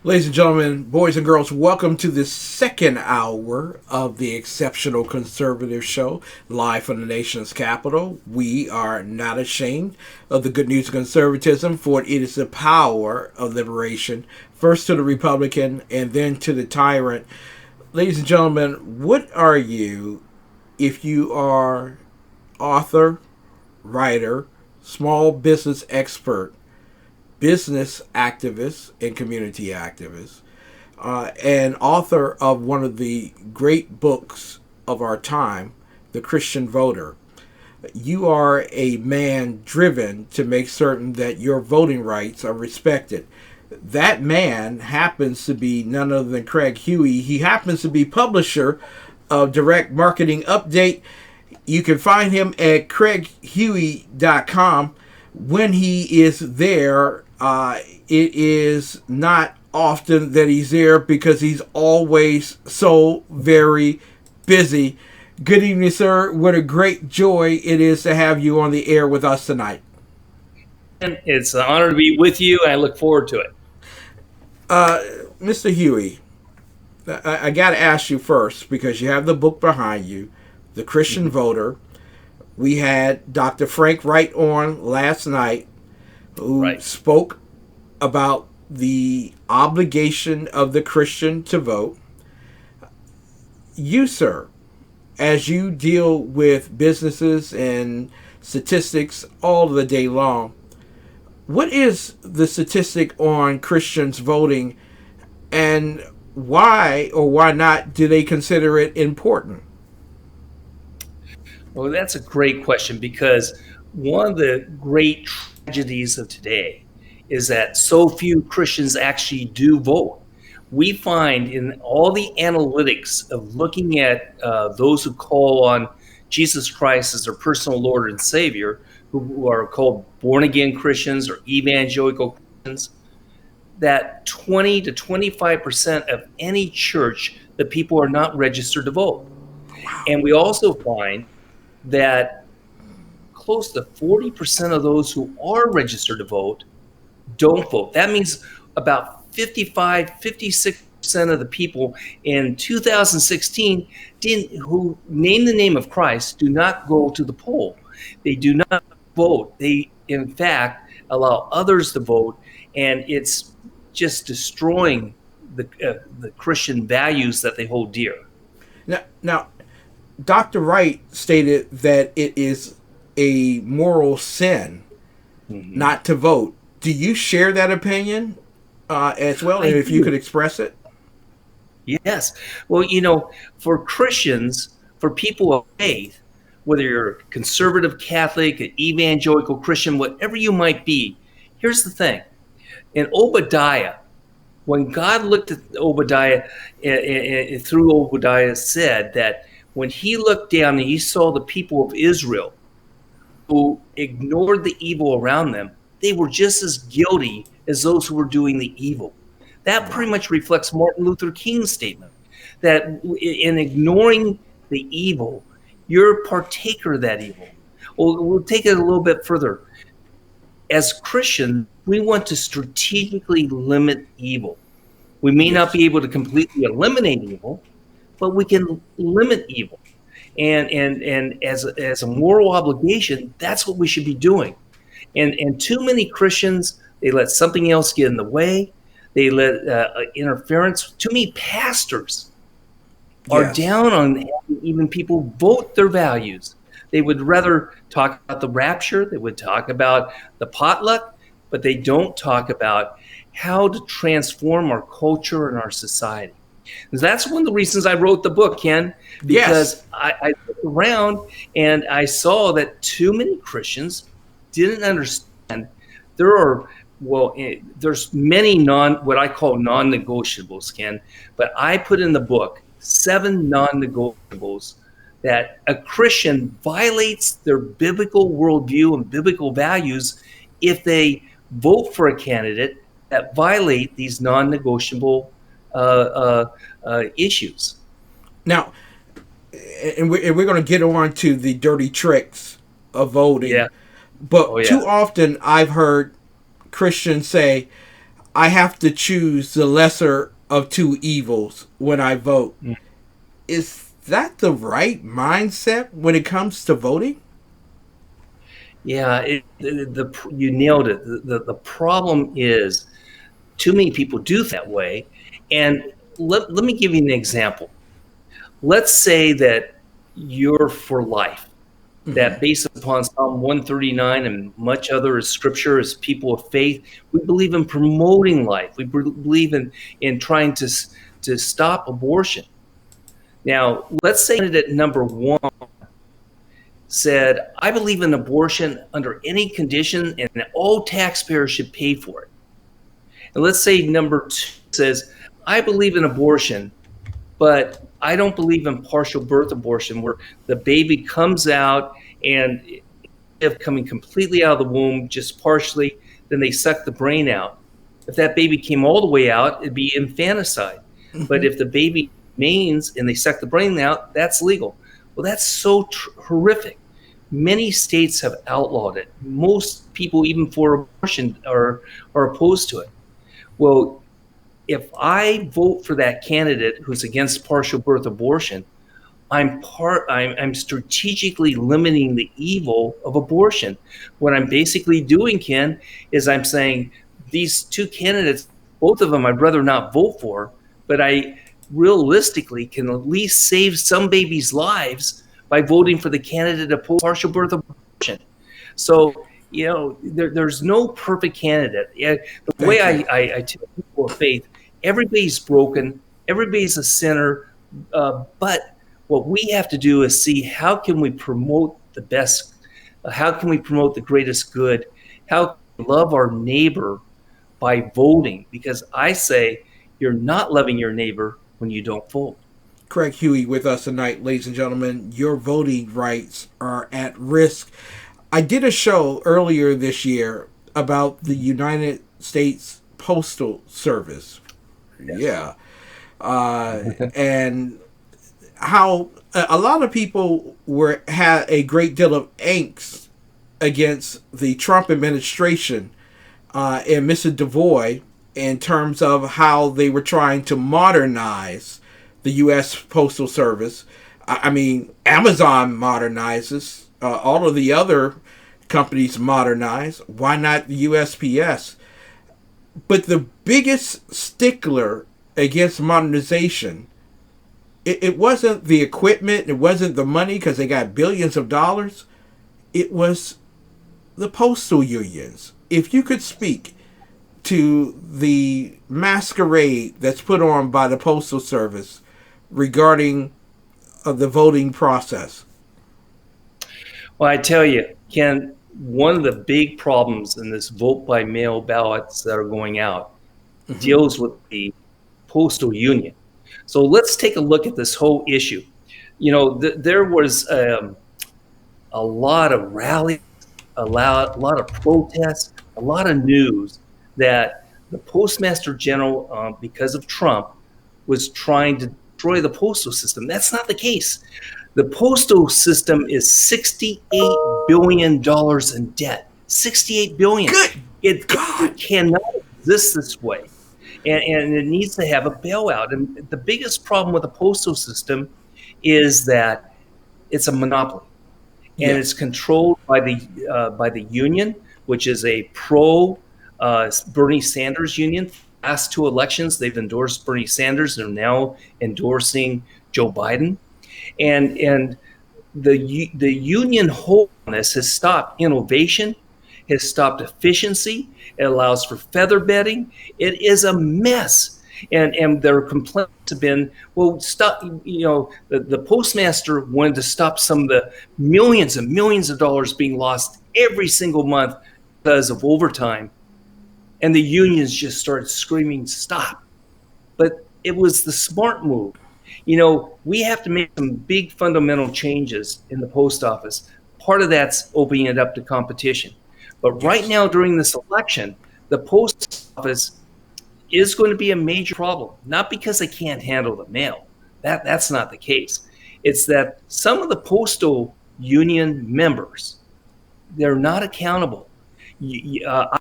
Ladies and gentlemen, boys and girls, welcome to the second hour of the Exceptional Conservative Show, live from the nation's capital. We are not ashamed of the good news of conservatism, for it is the power of liberation, first to the Republican and then to the tyrant. Ladies and gentlemen, what are you if you are author, writer, small business expert, business activist and community activist, and author of one of the great books of our time, The Christian Voter? You are a man driven to make certain that your voting rights are respected. That man happens to be none other than Craig Huey. He happens to be publisher of Direct Marketing Update. You can find him at craighuey.com. When he is there, it is not often that he's there because he's always so very busy. Good evening, sir. What a great joy it is to have you on the air with us tonight. And it's an honor to be with you, and I look forward to it. Mr. Huey, I got to ask you first, because you have the book behind you, The Christian Voter. We had Dr. Frank Wright on last night, who spoke about the obligation of the Christian to vote. You, sir, as you deal with businesses and statistics all the day long, what is the statistic on Christians voting, and why or why not do they consider it important? Well, that's a great question, because one of the great tragedies of today is that so few Christians actually do vote. We find in all the analytics of looking at those who call on Jesus Christ as their personal Lord and Savior, who are called born-again Christians or evangelical Christians, that 20 to 25% of any church, the people are not registered to vote. Wow. And we also find that close to 40% of those who are registered to vote don't vote. That means about 56% of the people in 2016 who named the name of Christ do not go to the poll. They do not vote. They, in fact, allow others to vote, and it's just destroying the Christian values that they hold dear. Now, Dr. Wright stated that it is a moral sin not to vote. Do you share that opinion as well? And if you could express it? Yes. Well, for Christians, for people of faith, whether you're a conservative Catholic, an evangelical Christian, whatever you might be, here's the thing. In Obadiah, when God looked at Obadiah, through Obadiah, said that when he looked down and he saw the people of Israel who ignored the evil around them, they were just as guilty as those who were doing the evil. That pretty much reflects Martin Luther King's statement that in ignoring the evil, you're a partaker of that evil. We'll take it a little bit further. As Christians, we want to strategically limit evil. We may not be able to completely eliminate evil, but we can limit evil. And as a moral obligation, that's what we should be doing. And too many Christians, they let something else get in the way. They let interference. Too many pastors are down on having even people vote their values. They would rather talk about the rapture. They would talk about the potluck, but they don't talk about how to transform our culture and our society. And that's one of the reasons I wrote the book, Ken, because I looked around and I saw that too many Christians didn't understand. There's many what I call non-negotiables, Ken, but I put in the book 7 non-negotiables that a Christian violates their biblical worldview and biblical values if they vote for a candidate that violate these non-negotiable issues. Now, and we're going to get on to the dirty tricks of voting. Yeah. But too often I've heard Christians say, I have to choose the lesser of two evils when I vote. Is that the right mindset when it comes to voting? Yeah, you nailed it. The problem is too many people do that way. And let me give you an example. Let's say that you're for life, Mm-hmm. that based upon Psalm 139 and much other scripture as people of faith, we believe in promoting life. We believe in trying to stop abortion. Now, let's say that number one said, I believe in abortion under any condition and all taxpayers should pay for it. And let's say number two says, I believe in abortion, but I don't believe in partial birth abortion where the baby comes out and of coming completely out of the womb, just partially, then they suck the brain out. If that baby came all the way out, it'd be infanticide. But Mm-hmm. if the baby remains and they suck the brain out, that's legal. Well, that's so horrific. Many states have outlawed it. Most people, even for abortion, are opposed to it. Well, if I vote for that candidate who's against partial birth abortion, I'm strategically limiting the evil of abortion. What I'm basically doing, Ken, is I'm saying these two candidates, both of them I'd rather not vote for, but I realistically can at least save some babies' lives by voting for the candidate opposed to partial birth abortion. So, there's no perfect candidate. Yeah, the way Thank you. I tell people of faith, everybody's broken, everybody's a sinner, but what we have to do is see how can we promote the best, how can we promote the greatest good, how can we love our neighbor by voting, because I say you're not loving your neighbor when you don't vote. Craig Huey with us tonight, ladies and gentlemen. Your voting rights are at risk. I did a show earlier this year about the United States Postal Service. Yes. Yeah. And how a lot of people had a great deal of angst against the Trump administration and Mr. DeVoy in terms of how they were trying to modernize the U.S. Postal Service. I mean, Amazon modernizes. All of the other companies modernize. Why not the USPS? But the biggest stickler against modernization, it wasn't the equipment, it wasn't the money because they got billions of dollars. It was the postal unions. If you could speak to the masquerade that's put on by the Postal Service regarding the voting process. Well, I tell you, Ken, one of the big problems in this vote by mail ballots that are going out Mm-hmm. deals with the postal union. So let's take a look at this whole issue. There was a lot of rallies, a lot of protests, a lot of news that the Postmaster General, because of Trump, was trying to destroy the postal system. That's not the case. The postal system is $68 billion in debt. $68 billion. Good It God! cannot exist this way. And it needs to have a bailout. And the biggest problem with the postal system is that it's a monopoly, and it's Yes. controlled by the union, which is a pro Bernie Sanders union. Last two elections, they've endorsed Bernie Sanders. They're now endorsing Joe Biden, and the union hold on this has stopped innovation, has stopped efficiency. It allows for feather bedding. It is a mess. And their complaints have been, well, stop. The postmaster wanted to stop some of the millions and millions of dollars being lost every single month because of overtime, and the unions just started screaming, "Stop!" But it was the smart move. We have to make some big fundamental changes in the post office. Part of that's opening it up to competition. But right Yes. now, during this election, the post office is going to be a major problem, not because they can't handle the mail. That's not the case. It's that some of the postal union members, they're not accountable.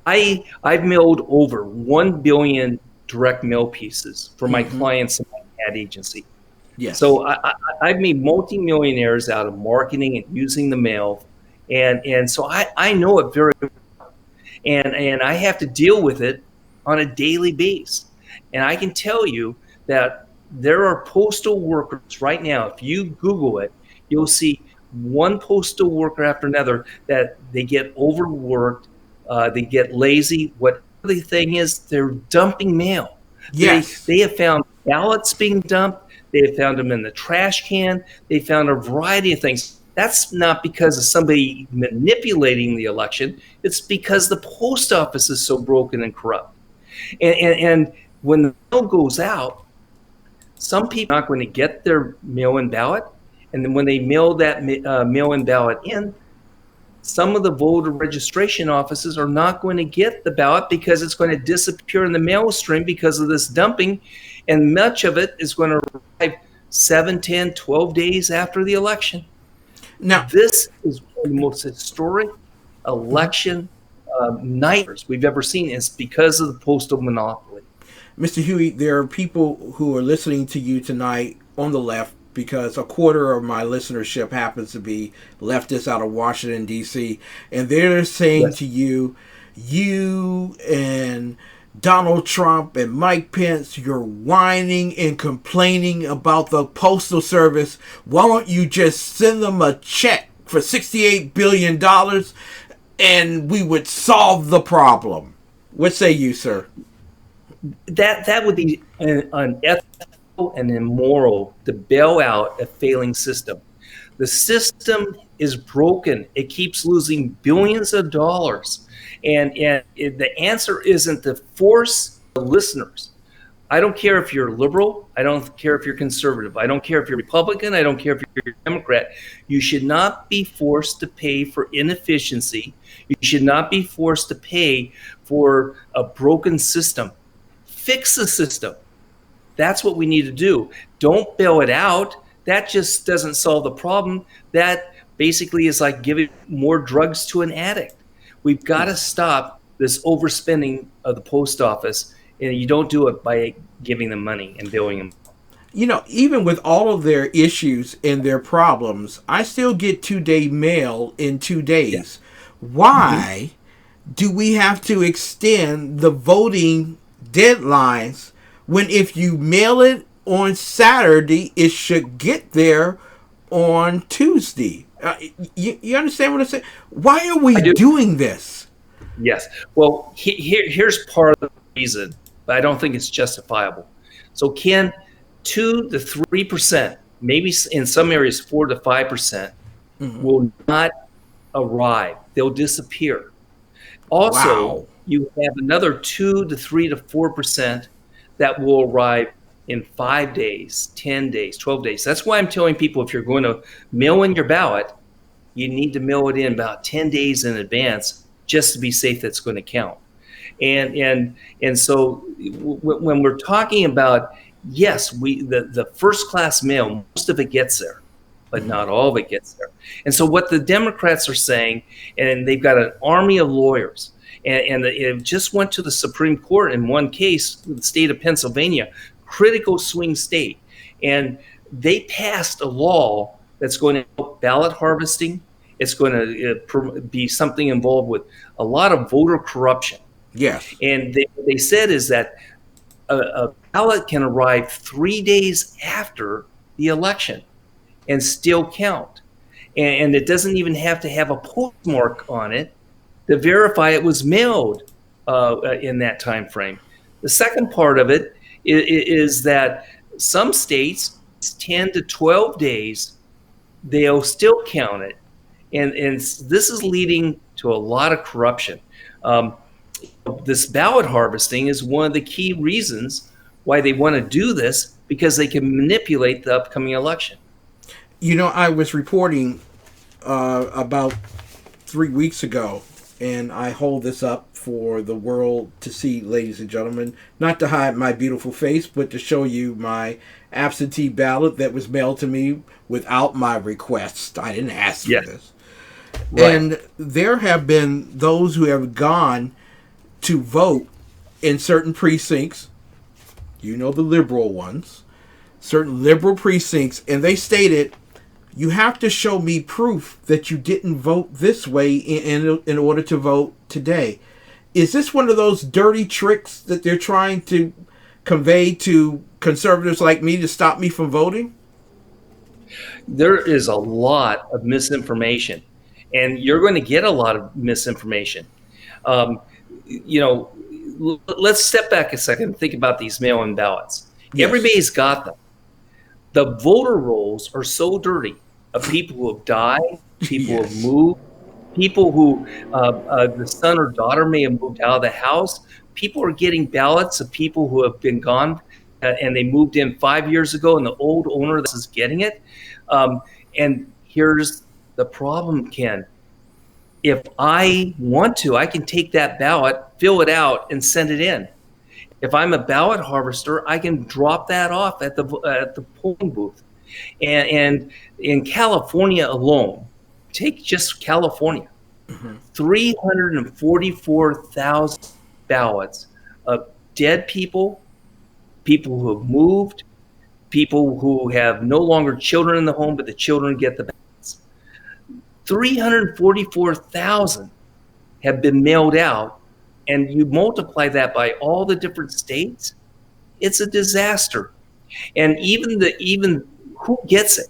I've mailed over 1 billion direct mail pieces for my Mm-hmm. clients in my ad agency. Yes. So I've made multimillionaires out of marketing and using the mail, and so I know it very, and I have to deal with it on a daily basis. And I can tell you that there are postal workers right now. If you Google it, you'll see one postal worker after another that they get overworked, they get lazy. What the thing is, they're dumping mail. Yes. They have found ballots being dumped. They have found them in the trash can. They found a variety of things. That's not because of somebody manipulating the election. It's because the post office is so broken and corrupt. And when the mail goes out, some people are not going to get their mail-in ballot. And then when they mail that mail-in ballot in, some of the voter registration offices are not going to get the ballot because it's going to disappear in the mail stream because of this dumping. And much of it is going to arrive 7, 10, 12 days after the election. Now, This is one of the most historic election nightmares we've ever seen. It's because of the postal monopoly. Mr. Huey, there are people who are listening to you tonight on the left because a quarter of my listenership happens to be leftists out of Washington, D.C., and they're saying Yes. to you, you and Donald Trump and Mike Pence, you're whining and complaining about the Postal Service. Why don't you just send them a check for $68 billion and we would solve the problem? What say you, sir? That would be unethical and immoral to bail out a failing system. The system is broken. It keeps losing billions of dollars. The answer isn't to force the listeners. I don't care if you're liberal. I don't care if you're conservative. I don't care if you're Republican. I don't care if you're Democrat. You should not be forced to pay for inefficiency. You should not be forced to pay for a broken system. Fix the system. That's what we need to do. Don't bail it out. That just doesn't solve the problem. That basically is like giving more drugs to an addict. We've got to stop this overspending of the post office, and you don't do it by giving them money and billing them. You know, even with all of their issues and their problems, I still get 2-day mail in 2 days. Yeah. Why do we have to extend the voting deadlines when if you mail it on Saturday, it should get there on Tuesday? You understand what I'm saying? Why are we I do. doing this? Yes. Well, here's part of the reason, but I don't think it's justifiable. So, Ken, 2 to 3%, maybe in some areas 4 to 5%, will not arrive. They'll disappear. Also, Wow. you have another 2 to 3 to 4% that will arrive in 5 days, 10 days, 12 days. That's why I'm telling people if you're going to mail in your ballot, you need to mail it in about 10 days in advance just to be safe that's going to count. And so when we're talking about, yes, the first class mail, most of it gets there, but not all of it gets there. And so what the Democrats are saying, and they've got an army of lawyers, and it just went to the Supreme Court in one case, the state of Pennsylvania, critical swing state, and they passed a law that's going to help ballot harvesting. It's going to be something involved with a lot of voter corruption. Yes. And they said is that a ballot can arrive 3 days after the election and still count. And it doesn't even have to have a postmark on it to verify it was mailed in that time frame. The second part of it is that some states, 10 to 12 days, they'll still count it. And this is leading to a lot of corruption. This ballot harvesting is one of the key reasons why they want to do this, because they can manipulate the upcoming election. You know, I was reporting about 3 weeks ago, and I hold this up for the world to see, ladies and gentlemen, not to hide my beautiful face, but to show you my absentee ballot that was mailed to me without my request. I didn't ask for this. Right. And there have been those who have gone to vote in certain precincts, you know, the liberal ones, certain liberal precincts, and they stated, you have to show me proof that you didn't vote this way in order to vote today. Is this one of those dirty tricks that they're trying to convey to conservatives like me to stop me from voting? There is a lot of misinformation, and you're going to get a lot of misinformation. Um, let's step back a second and think about these mail-in ballots. Yes. Everybody's got them. The voter rolls are so dirty of people who have died, people who have Yes. moved, people who the son or daughter may have moved out of the house. People are getting ballots of people who have been gone and they moved in 5 years ago, and the old owner of this is getting it. Um, and here's the problem, Ken. If I want to, I can take that ballot, fill it out, and send it in. If I'm a ballot harvester, I can drop that off at the polling booth. And in California alone, take just California, 344,000 ballots of dead people, people who have moved, people who have no longer children in the home, but the children get the ballots. 344,000 have been mailed out, and you multiply that by all the different states, it's a disaster. And even who gets it?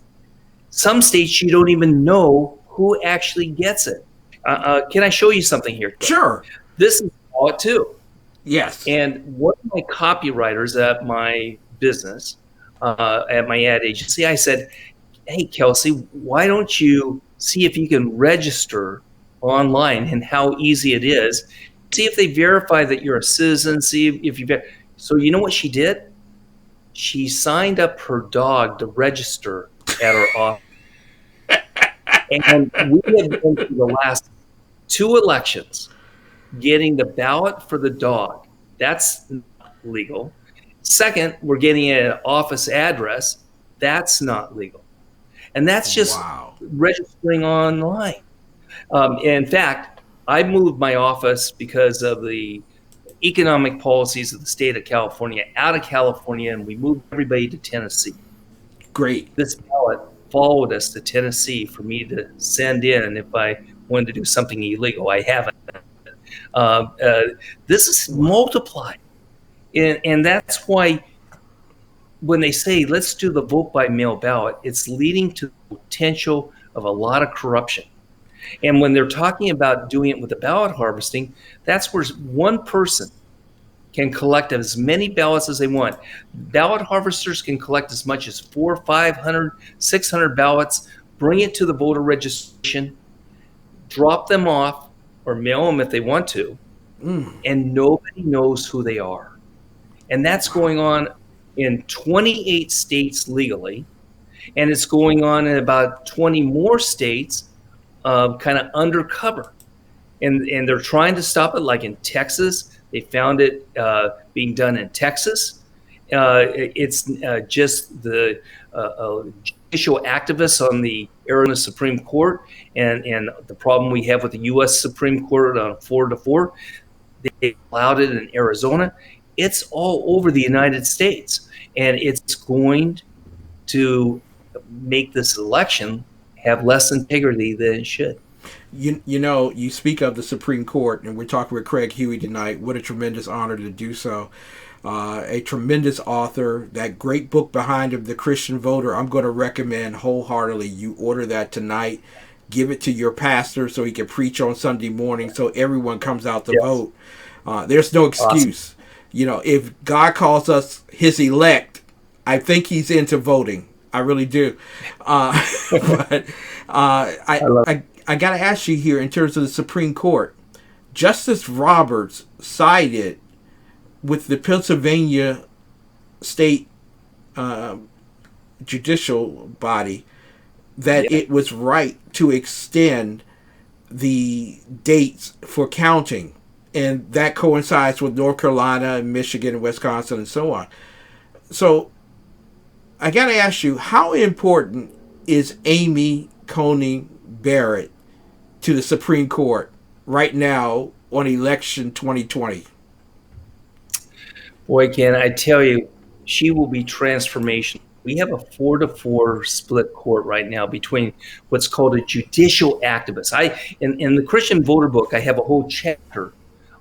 Some states you don't even know who actually gets it. Can I show you something here? Sure. This is ballot too. Yes. And one of my copywriters at my business, at my ad agency, I said, hey, Kelsey, why don't you see if you can register online and how easy it is? See if they verify that you're a citizen. See if you. So you know what she did? She signed up her dog to register at her office. And we have been through the last 2 elections getting the ballot for the dog. That's not legal. Second, we're getting an office address. That's not legal. And that's just Wow. registering online. In fact, I moved my office because of the economic policies of the state of California out of California, and we moved everybody to Tennessee. Great. This ballot followed us to Tennessee for me to send in if I wanted to do something illegal. I haven't. Uh, uh, this is multiplied. And that's why when they say, let's do the vote by mail ballot, it's leading to the potential of a lot of corruption. And when they're talking about doing it with the ballot harvesting, that's where one person can collect as many ballots as they want. Ballot harvesters can collect as much as 400, 500, 600 ballots, bring it to the voter registration, drop them off, or mail them if they want to, and nobody knows who they are. And that's going on in 28 states legally, and it's going on in about 20 more states kind of undercover. And they're trying to stop it, like in Texas. They found it being done in Texas. It's just the judicial activists on the Arizona Supreme Court and the problem we have with the U.S. Supreme Court on 4-4. They allowed it in Arizona. It's all over the United States. And it's going to make this election have less integrity than it should. You know, you speak of the Supreme Court, and we're talking with Craig Huey tonight. What a tremendous honor to do so. A tremendous author. That great book behind him, The Christian Voter, I'm going to recommend wholeheartedly you order that tonight. Give it to your pastor so he can preach on Sunday morning so everyone comes out to vote. There's no excuse. Awesome. You know, if God calls us his elect, I think he's into voting. I really do. But I got to ask you here in terms of the Supreme Court. Justice Roberts sided with the Pennsylvania state judicial body that it was right to extend the dates for counting. And that coincides with North Carolina and Michigan and Wisconsin and so on. So I got to ask you, how important is Amy Coney Barrett to the Supreme Court right now on election 2020? Boy, Ken, I tell you, she will be transformational. We have a 4-4 split court right now between what's called a judicial activist. In the Christian Voter Book, I have a whole chapter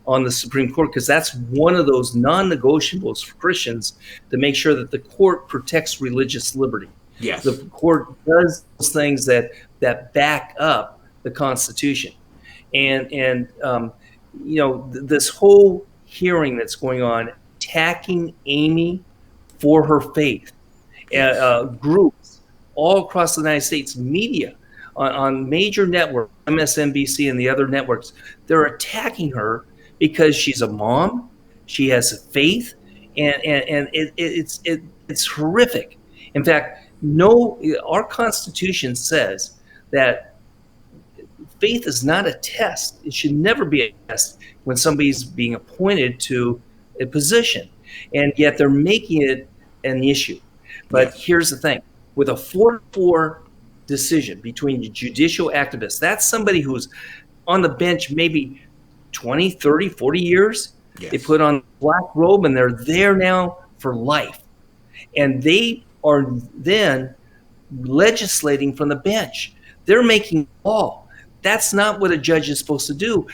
on the Supreme Court because that's one of those non-negotiables for Christians to make sure that the court protects religious liberty. Yes. The court does those things that back up the Constitution, and this whole hearing that's going on attacking Amy for her faith, groups all across the United States, media on major networks, MSNBC and the other networks, they're attacking her because she's a mom, she has a faith, and it's horrific. In fact, our Constitution says that faith is not a test. It should never be a test when somebody's being appointed to a position, and yet they're making it an issue. But here's the thing: with a 4-4 decision between the judicial activists, that's somebody who's on the bench maybe 20, 30, 40 years. Yes. They put on black robe and they're there now for life. And they are then legislating from the bench. They're making law. That's not what a judge is supposed to do.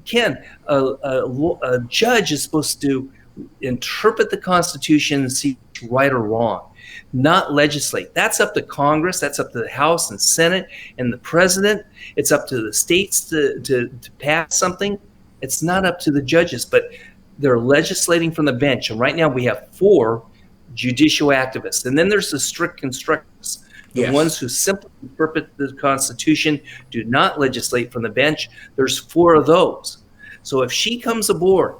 Ken, a judge is supposed to interpret the Constitution and see what's right or wrong, not legislate. That's up to Congress. That's up to the House and Senate and the president. It's up to the states to pass something. It's not up to the judges, but they're legislating from the bench. And right now we have 4 judicial activists. And then there's the strict constructionists, the ones who simply interpret the Constitution, do not legislate from the bench. There's 4 of those. So if she comes aboard,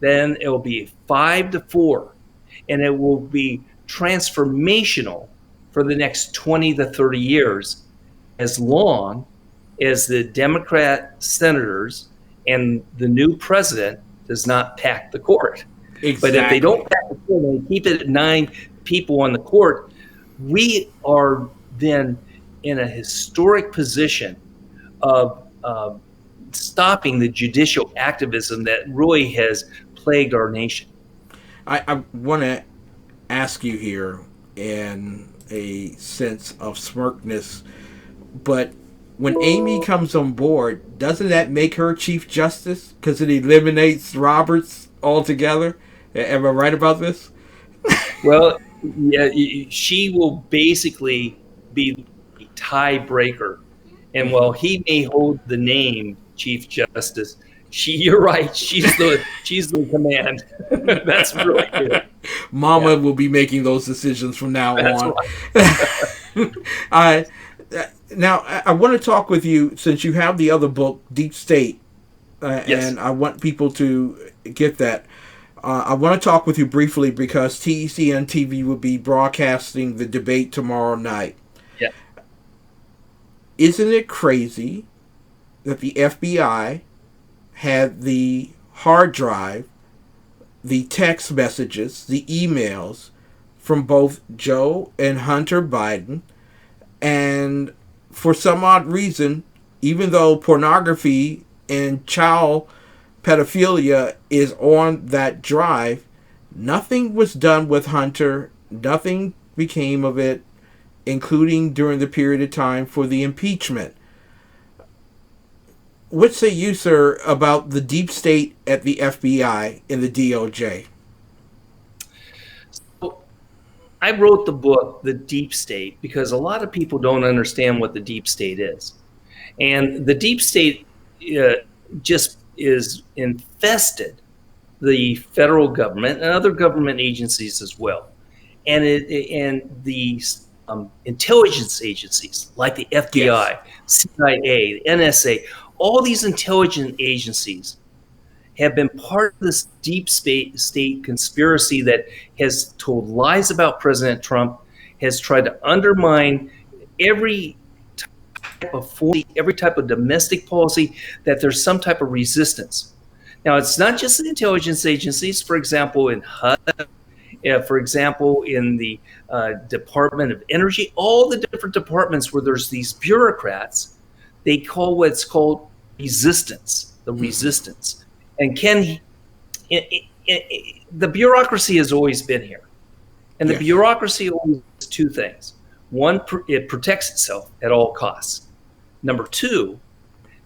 then it will be 5-4, and it will be transformational for the next 20 to 30 years, as long as the Democrat senators and the new president does not pack the court. Exactly. But if they don't pack the court and they keep it at 9 people on the court, we are then in a historic position of stopping the judicial activism that really has plagued our nation. I want to ask you here in a sense of smirkness, but when Amy comes on board, doesn't that make her Chief Justice? Because it eliminates Roberts altogether? Am I right about this? Well, yeah, she will basically be the tiebreaker. And while he may hold the name Chief Justice, you're right, she's the command. That's really good. Mama will be making those decisions from now on. Right. Now, I want to talk with you, since you have the other book, Deep State, and I want people to get that. I want to talk with you briefly because TECN TV will be broadcasting the debate tomorrow night. Yeah. Isn't it crazy that the FBI had the hard drive, the text messages, the emails from both Joe and Hunter Biden, and for some odd reason, even though pornography and child pedophilia is on that drive, nothing was done with Hunter, nothing became of it, including during the period of time for the impeachment. What say you, sir, about the deep state at the FBI and the DOJ? So, I wrote the book, The Deep State, because a lot of people don't understand what the deep state is. And the deep state just is infested the federal government and other government agencies as well. And the intelligence agencies like the FBI, CIA, NSA, all these intelligence agencies have been part of this deep state conspiracy that has told lies about President Trump, has tried to undermine every type of policy, every type of domestic policy, that there's some type of resistance. Now, it's not just the intelligence agencies. For example, in HUD, for example, in the Department of Energy, all the different departments where there's these bureaucrats they call what's called resistance, the Mm-hmm. resistance. And the bureaucracy has always been here. And the Yes. bureaucracy always does two things. One, it protects itself at all costs. Number two,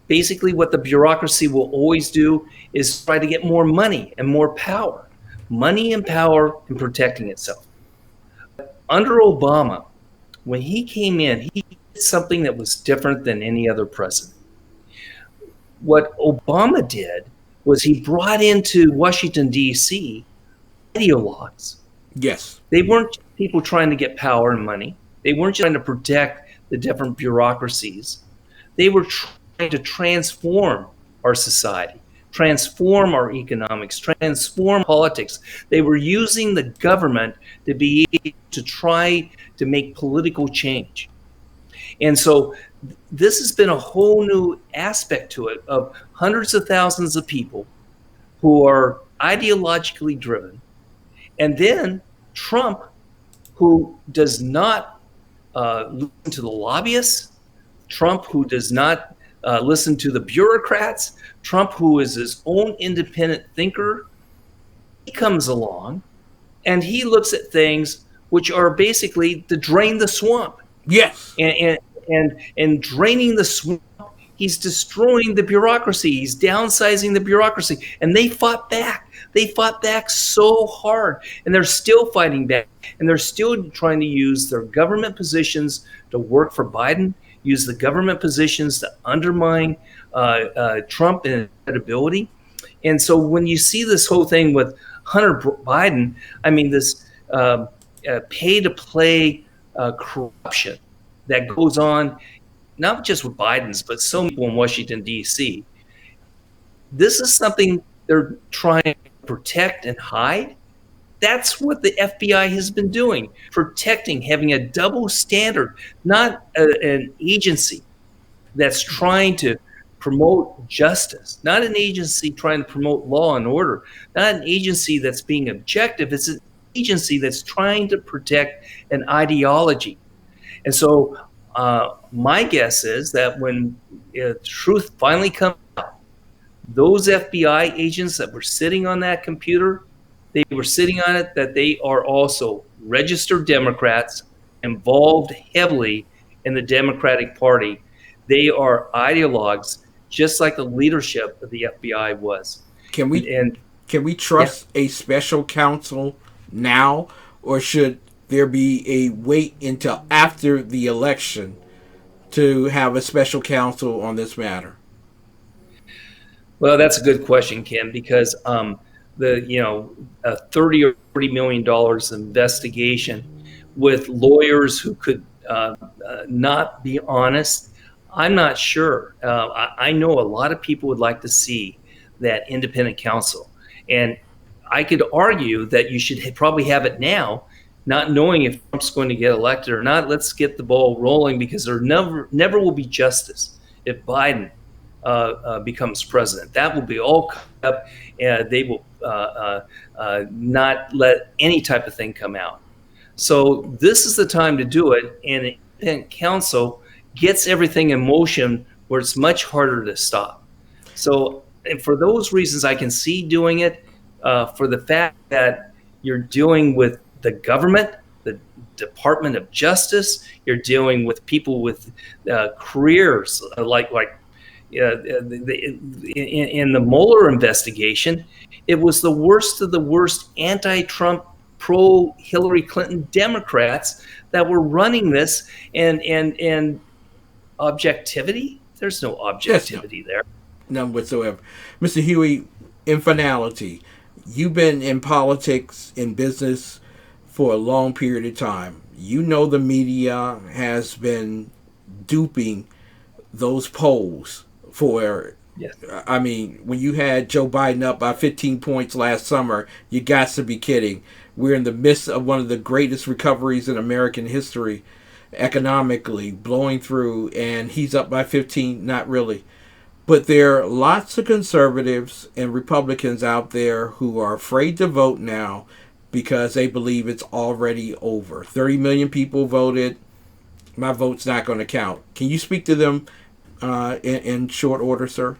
basically what the bureaucracy will always do is try to get more money and more power. Money and power in protecting itself. Under Obama, when he came in, he did something that was different than any other president. What Obama did was he brought into Washington, D.C., ideologues. Yes. They weren't people trying to get power and money. They weren't trying to protect the different bureaucracies. They were trying to transform our society, transform our economics, transform politics. They were using the government to be able to try to make political change. And so this has been a whole new aspect to it of hundreds of thousands of people who are ideologically driven. And then Trump, who does not listen to the lobbyists, Trump, who does not listen to the bureaucrats, Trump, who is his own independent thinker, he comes along and he looks at things which are basically to drain the swamp. Yes. And draining the swamp, he's destroying the bureaucracy. He's downsizing the bureaucracy. And they fought back. They fought back so hard. And they're still fighting back. And they're still trying to use their government positions to work for Biden, use the government positions to undermine Trump and credibility. And so when you see this whole thing with Hunter Biden, I mean, this pay-to-play corruption that goes on, not just with Biden's, but so many people in Washington, D.C. This is something they're trying to protect and hide. That's what the FBI has been doing, protecting, having a double standard, not an agency that's trying to promote justice, not an agency trying to promote law and order, not an agency that's being objective. It's an agency that's trying to protect an ideology. And so my guess is that when truth finally comes out, those FBI agents that were sitting on that computer, they were sitting on it, that they are also registered Democrats involved heavily in the Democratic Party. They are ideologues, just like the leadership of the FBI was. Can we trust a special counsel now, or should there be a wait until after the election to have a special counsel on this matter? Well, that's a good question, Ken, because the $30 investigation with lawyers who could not be honest, I'm not sure. I know a lot of people would like to see that independent counsel, and I could argue that you should probably have it now, not knowing if Trump's going to get elected or not. Let's get the ball rolling, because there never will be justice if Biden becomes president. That will be all cut up, and they will not let any type of thing come out. So this is the time to do it, and an independent counsel gets everything in motion where it's much harder to stop. So, and for those reasons, I can see doing it. For the fact that you're dealing with the government, the Department of Justice, you're dealing with people with careers like in the Mueller investigation, it was the worst of the worst anti-Trump, pro-Hillary Clinton Democrats that were running this, and objectivity. There's no objectivity there. None whatsoever. Mr. Huey, in finality, you've been in politics, in business for a long period of time. You know the media has been duping those polls for, Yes. I mean, when you had Joe Biden up by 15 points last summer, you got to be kidding. We're in the midst of one of the greatest recoveries in American history, economically, blowing through, and he's up by 15, not really. But there are lots of conservatives and Republicans out there who are afraid to vote now because they believe it's already over. 30 million people voted. My vote's not going to count. Can you speak to them in short order, sir?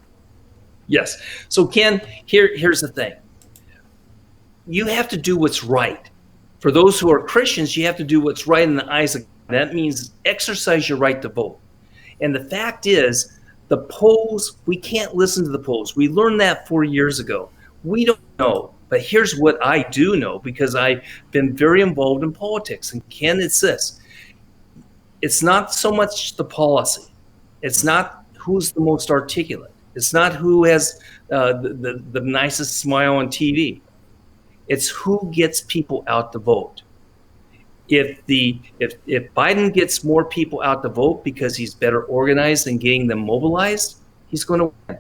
Yes. So Ken, here's the thing. You have to do what's right. For those who are Christians, you have to do what's right in the eyes of God. That means exercise your right to vote. And the fact is, the polls, we can't listen to the polls. We learned that 4 years ago. We don't know. But here's what I do know, because I've been very involved in politics. And Ken, it's this. It's not so much the policy. It's not who's the most articulate. It's not who has the nicest smile on TV. It's who gets people out to vote. If Biden gets more people out to vote because he's better organized and getting them mobilized, he's going to win.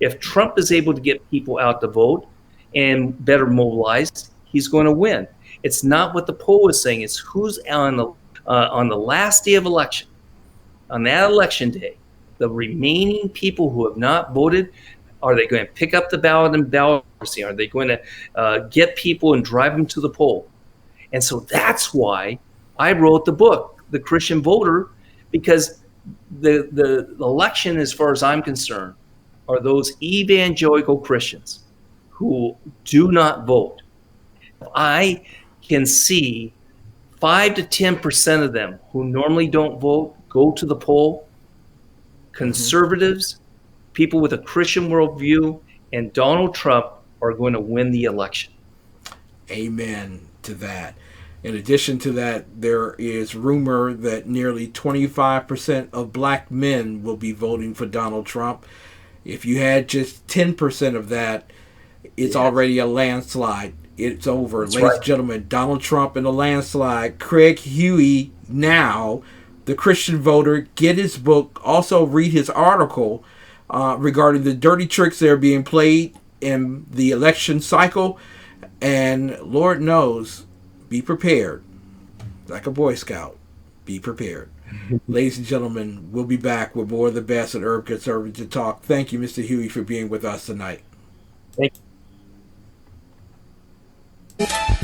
If Trump is able to get people out to vote and better mobilized, he's going to win. It's not what the poll is saying. It's who's on the last day of election. On that election day, the remaining people who have not voted, are they going to pick up the ballot and ballot? Are they going to get people and drive them to the poll? And so that's why I wrote the book, The Christian Voter, because the election, as far as I'm concerned, are those evangelical Christians who do not vote. I can see 5 to 10% of them who normally don't vote go to the poll. Conservatives, people with a Christian worldview, and Donald Trump are going to win the election. Amen to that. In addition to that, there is rumor that nearly 25% of black men will be voting for Donald Trump. If you had just 10% of that, it's already a landslide. It's over. That's Ladies right. and gentlemen, Donald Trump in a landslide. Craig Huey now, the Christian voter, get his book. Also read his article regarding the dirty tricks that are being played in the election cycle. And Lord knows, be prepared. Like a Boy Scout, be prepared. Ladies and gentlemen, we'll be back with more of the best at Urban Conservative Talk. Thank you, Mr. Huey, for being with us tonight. Thank you.